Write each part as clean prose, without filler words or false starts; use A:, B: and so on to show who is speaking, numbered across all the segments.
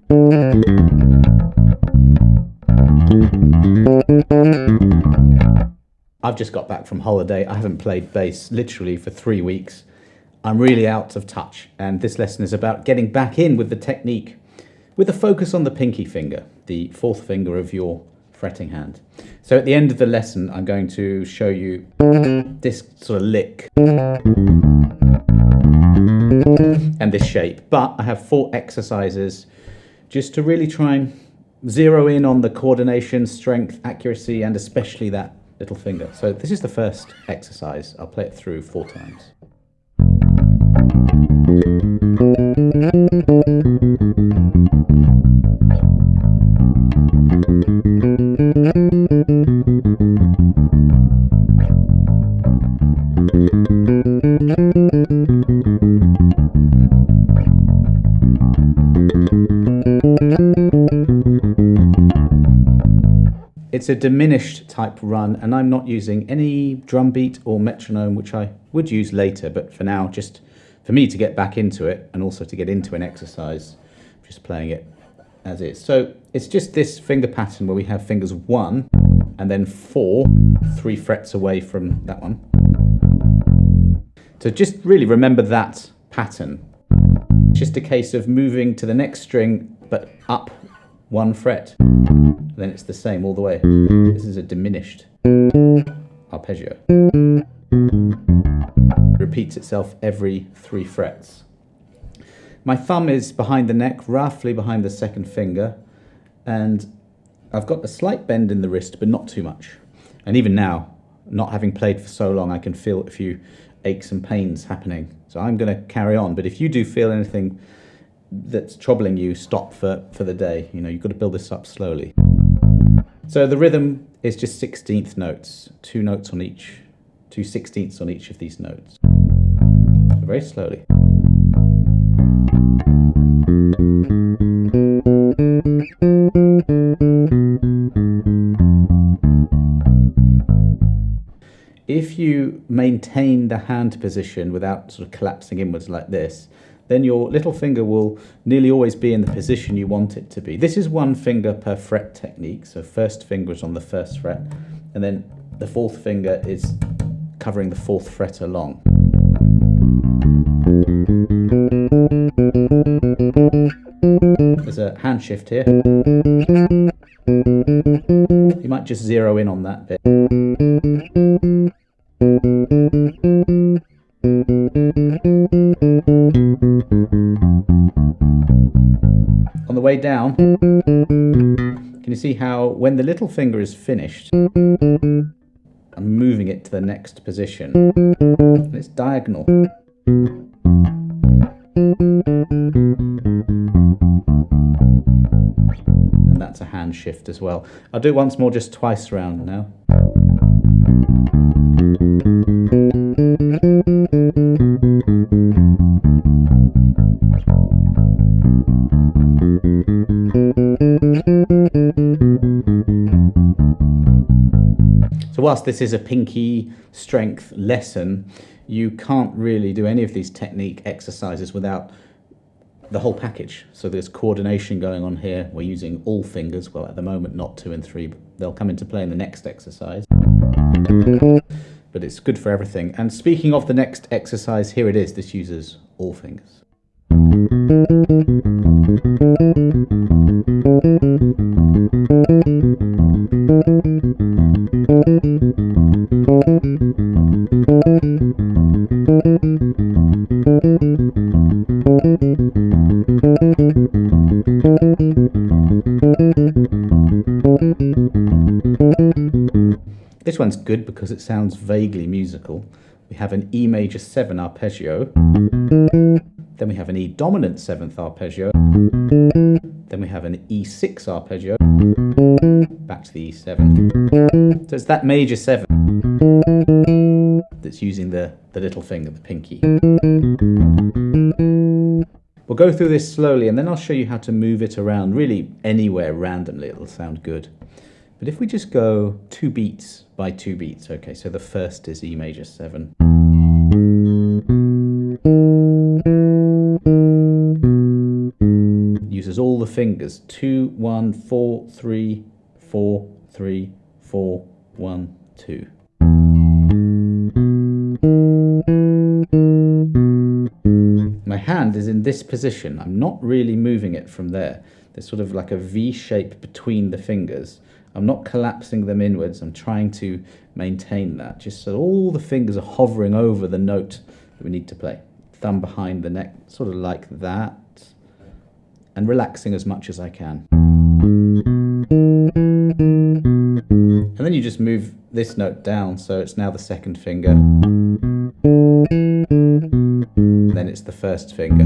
A: I've just got back from holiday. I haven't played bass literally for 3 weeks. I'm really out of touch, and this lesson is about getting back in with the technique with a focus on the pinky finger, the fourth finger of your fretting hand. So at the end of the lesson, I'm going to show you this sort of lick and this shape, but I have 4 exercises just to really try and zero in on the coordination, strength, accuracy, and especially that little finger. So this is the first exercise. I'll play it through 4 times. It's a diminished type run, and I'm not using any drum beat or metronome, which I would use later, but for now, just for me to get back into it and also to get into an exercise, just playing it as is. So it's just this finger pattern where we have fingers 1 and then 4, 3 frets away from that one. So just really remember that pattern. It's just a case of moving to the next string, but up 1 fret. Then it's the same all the way. This is a diminished arpeggio. It repeats itself every 3 frets. My thumb is behind the neck, roughly behind the second finger, and I've got a slight bend in the wrist, but not too much. And even now, not having played for so long, I can feel a few aches and pains happening. So I'm going to carry on, but if you do feel anything that's troubling you, stop for the day. You know, you've got to build this up slowly. So the rhythm is just 16th notes, 2 notes on each, 2 16ths on each of these notes. So very slowly. If you maintain the hand position without sort of collapsing inwards like this, then your little finger will nearly always be in the position you want it to be. This is 1 finger per fret technique, so first finger is on the 1st fret, and then the 4th finger is covering the 4th fret along. There's a hand shift here. You might just zero in on that bit. On the way down, can you see how when the little finger is finished, I'm moving it to the next position, and it's diagonal. And that's a hand shift as well. I'll do it once more, just twice around now. So whilst this is a pinky strength lesson, you can't really do any of these technique exercises without the whole package. So there's coordination going on here. We're using all fingers. Well, at the moment, not 2 and 3, but they'll come into play in the next exercise. But it's good for everything. And speaking of the next exercise, here it is. This uses all fingers. This one's good because it sounds vaguely musical. We have an E major 7 arpeggio, then we have an E dominant 7th arpeggio, then we have an E6 arpeggio, back to the E7. So it's that major 7 that's using the little finger, the pinky. We'll go through this slowly and then I'll show you how to move it around, really anywhere randomly. It'll sound good. But if we just go 2 beats by 2 beats, okay, so the first is E major 7. Uses all the fingers. 2, 1, 4, 3, 4, 3, 4, 1, 2. My hand is in this position. I'm not really moving it from there. There's sort of like a V shape between the fingers. I'm not collapsing them inwards. I'm trying to maintain that, just so all the fingers are hovering over the note that we need to play. Thumb behind the neck, sort of like that, and relaxing as much as I can. And then you just move this note down, so it's now the second finger. Then it's the first finger.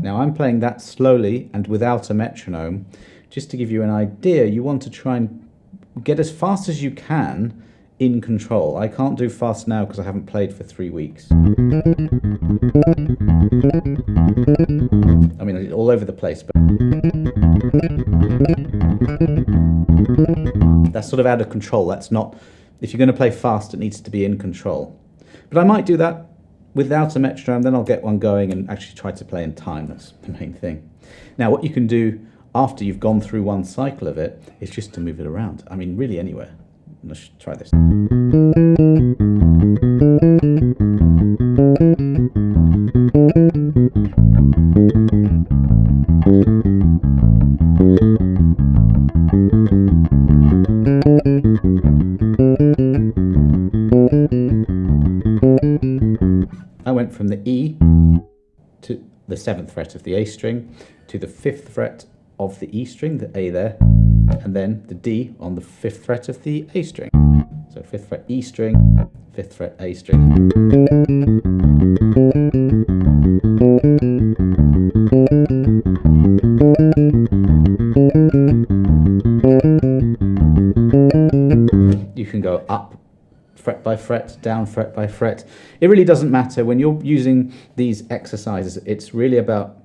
A: Now I'm playing that slowly and without a metronome. Just to give you an idea, you want to try and get as fast as you can in control. I can't do fast now because I haven't played for 3 weeks. I mean, all over the place, but that's sort of out of control. That's not, if you're going to play fast, it needs to be in control. But I might do that without a metronome, then I'll get one going and actually try to play in time. That's the main thing. Now, what you can do after you've gone through one cycle of it is just to move it around. I mean, really anywhere. Let's try this. I went from the E to the 7th fret of the A string to the 5th fret of the E string, the A there, and then the D on the 5th fret of the A string. So 5th fret E string, 5th fret A string. You can go up fret by fret, down fret by fret. It really doesn't matter. When you're using these exercises, it's really about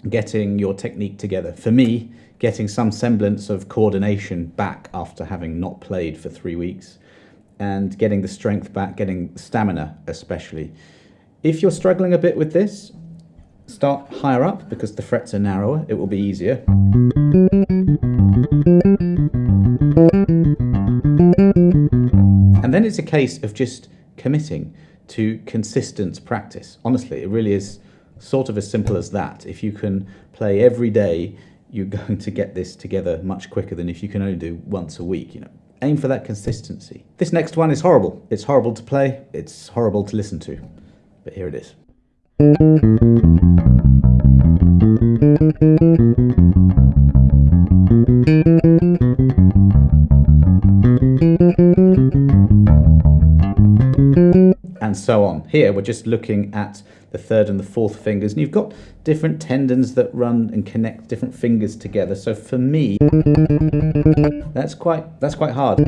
A: getting your technique together. For me, getting some semblance of coordination back after having not played for 3 weeks, and getting the strength back, getting stamina especially. If you're struggling a bit with this, start higher up because the frets are narrower, it will be easier. And then it's a case of just committing to consistent practice. Honestly, it really is sort of as simple as that. If you can play every day, you're going to get this together much quicker than if you can only do once a week, you know. Aim for that consistency. This next one is horrible. It's horrible to play, it's horrible to listen to, but here it is. And so on. Here we're just looking at the 3rd and the 4th fingers, and you've got different tendons that run and connect different fingers together. So for me, that's quite hard.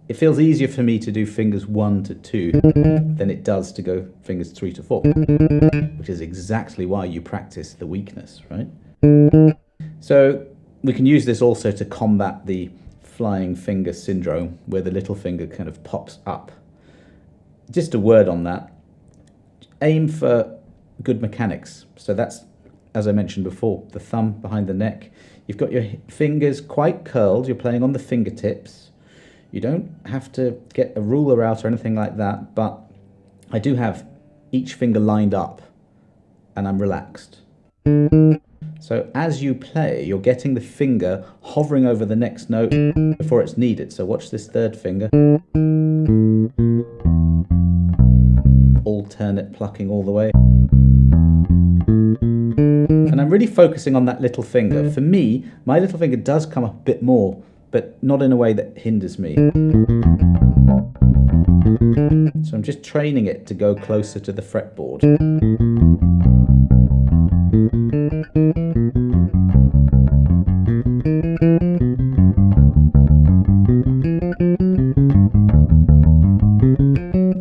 A: It feels easier for me to do fingers 1 to 2 than it does to go fingers 3 to 4, which is exactly why you practice the weakness, right? So we can use this also to combat the flying finger syndrome, where the little finger kind of pops up. Just a word on that. Aim for good mechanics. So that's, as I mentioned before, the thumb behind the neck. You've got your fingers quite curled. You're playing on the fingertips. You don't have to get a ruler out or anything like that, but I do have each finger lined up and I'm relaxed. So as you play, you're getting the finger hovering over the next note before it's needed. So watch this 3rd finger. Alternate plucking all the way. And I'm really focusing on that little finger. For me, my little finger does come up a bit more, but not in a way that hinders me. So I'm just training it to go closer to the fretboard.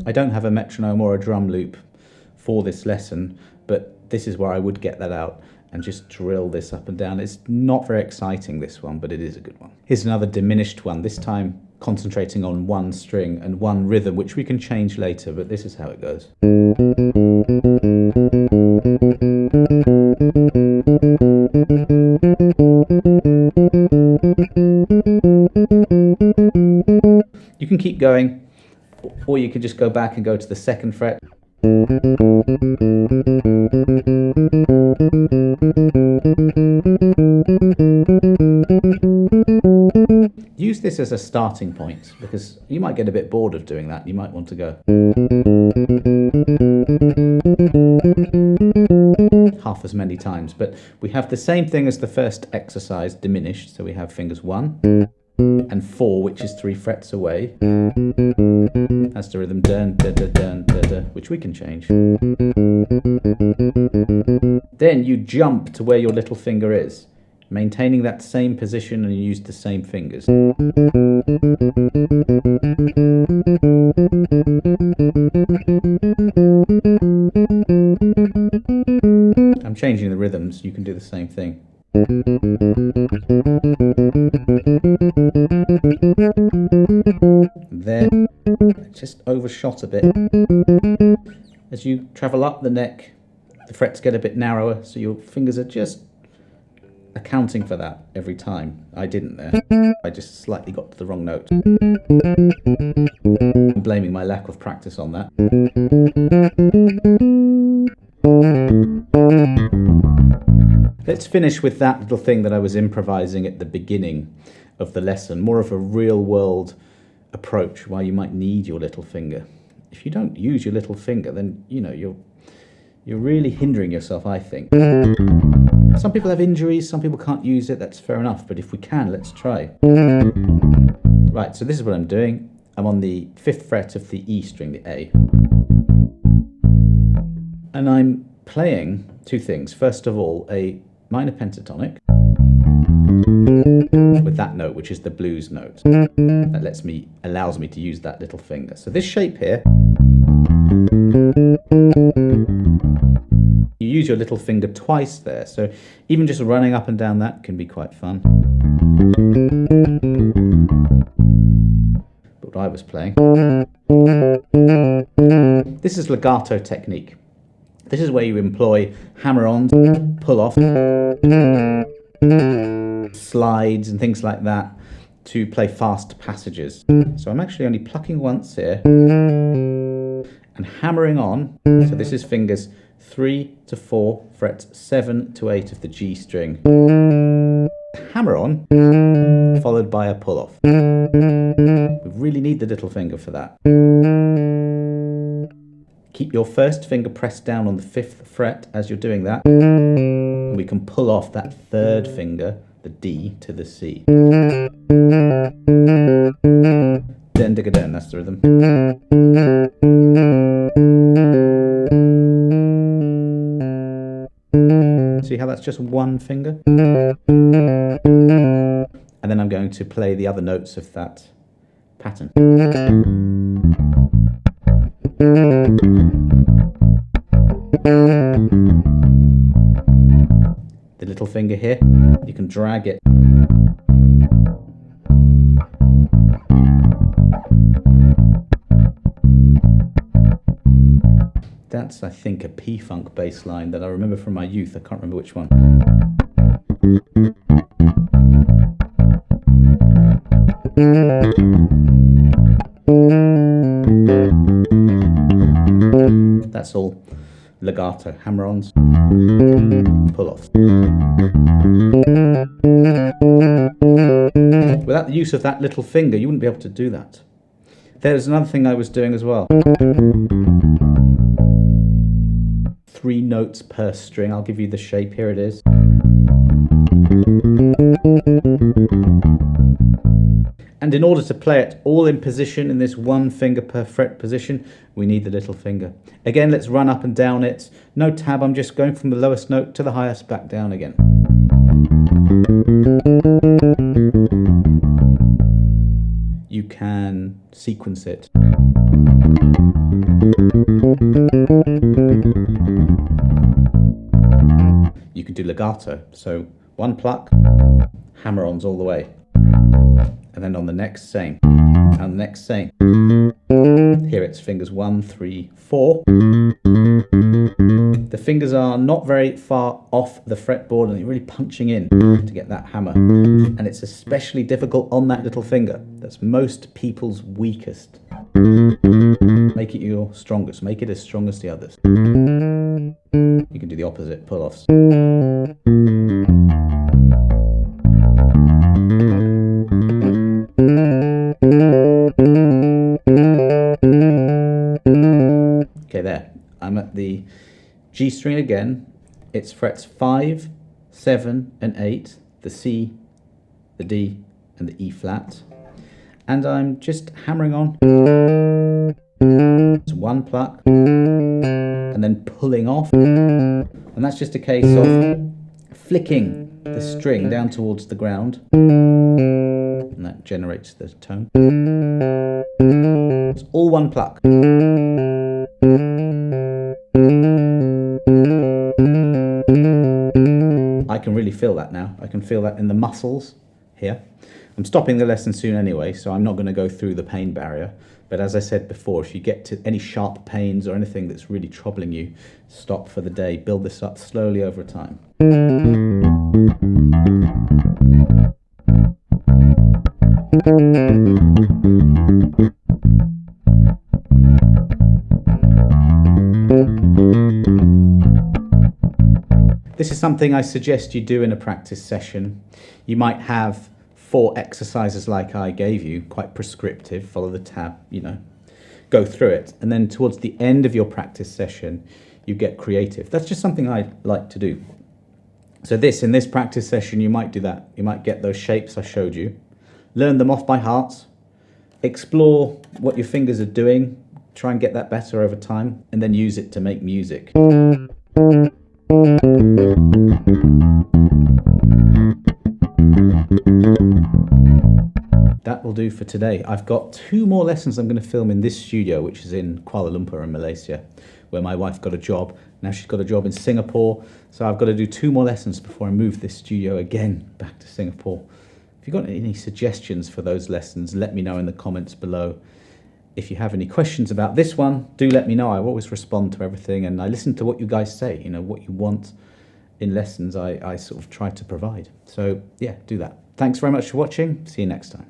A: I don't have a metronome or a drum loop for this lesson, but this is where I would get that out and just drill this up and down. It's not very exciting, this one, but it is a good one. Here's another diminished one. This time concentrating on one string and one rhythm, which we can change later, but this is how it goes. You can keep going, or you can just go back and go to the second fret. Use this as a starting point, because you might get a bit bored of doing that. You might want to go half as many times, but we have the same thing as the first exercise, diminished. So we have fingers 1 and 4, which is 3 frets away. That's the rhythm, dun, da, da, dun, da, da, which we can change. Then you jump to where your little finger is, maintaining that same position, and you use the same fingers. I'm changing the rhythms, you can do the same thing. There, just overshot a bit. As you travel up the neck, the frets get a bit narrower, so your fingers are just accounting for that every time. I didn't there. I just slightly got to the wrong note. I'm blaming my lack of practice on that. Let's finish with that little thing that I was improvising at the beginning of the lesson, more of a real world approach why you might need your little finger. If you don't use your little finger, then you're really hindering yourself, I think. Some people have injuries, some people can't use it, that's fair enough, but if we can, let's try. Right, so this is what I'm doing. I'm on the 5th fret of the E string, the A. And I'm playing 2 things. First of all, a minor pentatonic with that note, which is the blues note. That allows me to use that little finger. So this shape here, you use your little finger twice there, so even just running up and down that can be quite fun. But what I was playing, this is legato technique. This is where you employ hammer-ons, pull-off, slides and things like that to play fast passages. So I'm actually only plucking once here and hammering on. So this is fingers 3 to 4, frets 7 to 8 of the G string. Hammer on, followed by a pull-off. We really need the little finger for that. Keep your first finger pressed down on the 5th fret as you're doing that. And we can pull off that 3rd finger, the D, to the C. Den digga den, that's the rhythm. See how that's just one finger? And then I'm going to play the other notes of that pattern. The little finger here, you can drag it. That's, I think, a P-funk bass line that I remember from my youth. I can't remember which one. That's all legato, hammer-ons, pull-offs. Without the use of that little finger, you wouldn't be able to do that. There's another thing I was doing as well. 3 notes per string. I'll give you the shape. Here it is. And in order to play it all in position in this 1 finger per fret position, we need the little finger. Again, let's run up and down it. No tab, I'm just going from the lowest note to the highest, back down again. You can sequence it. You can do legato, so 1 pluck, hammer-ons all the way. And then on the next, same. And the next, same. Here it's fingers 1, 3, 4. The fingers are not very far off the fretboard and you're really punching in to get that hammer. And it's especially difficult on that little finger. That's most people's weakest. Make it your strongest. Make it as strong as the others. You can do the opposite, pull-offs. Okay, there. I'm at the G string again. It's frets 5, 7 and 8, the C, the D and the E flat. And I'm just hammering on. It's one pluck and then pulling off. And that's just a case of flicking the string down towards the ground. And that generates the tone. It's all one pluck. I can really feel that now. I can feel that in the muscles here. I'm stopping the lesson soon anyway, so I'm not going to go through the pain barrier. But as I said before, if you get to any sharp pains or anything that's really troubling you, stop for the day. Build this up slowly over time. This is something I suggest you do in a practice session. You might have 4 exercises like I gave you, quite prescriptive, follow the tab, go through it. And then towards the end of your practice session, you get creative. That's just something I like to do. So in this practice session, you might do that. You might get those shapes I showed you, learn them off by heart, explore what your fingers are doing, try and get that better over time, and then use it to make music. That will do for today. I've got 2 more lessons I'm going to film in this studio, which is in Kuala Lumpur in Malaysia, where my wife got a job. Now she's got a job in Singapore, so I've got to do 2 more lessons before I move this studio again back to Singapore. If you've got any suggestions for those lessons, let me know in the comments below. If you have any questions about this one, do let me know. I always respond to everything and I listen to what you guys say, what you want in lessons I sort of try to provide. So yeah, do that. Thanks very much for watching. See you next time.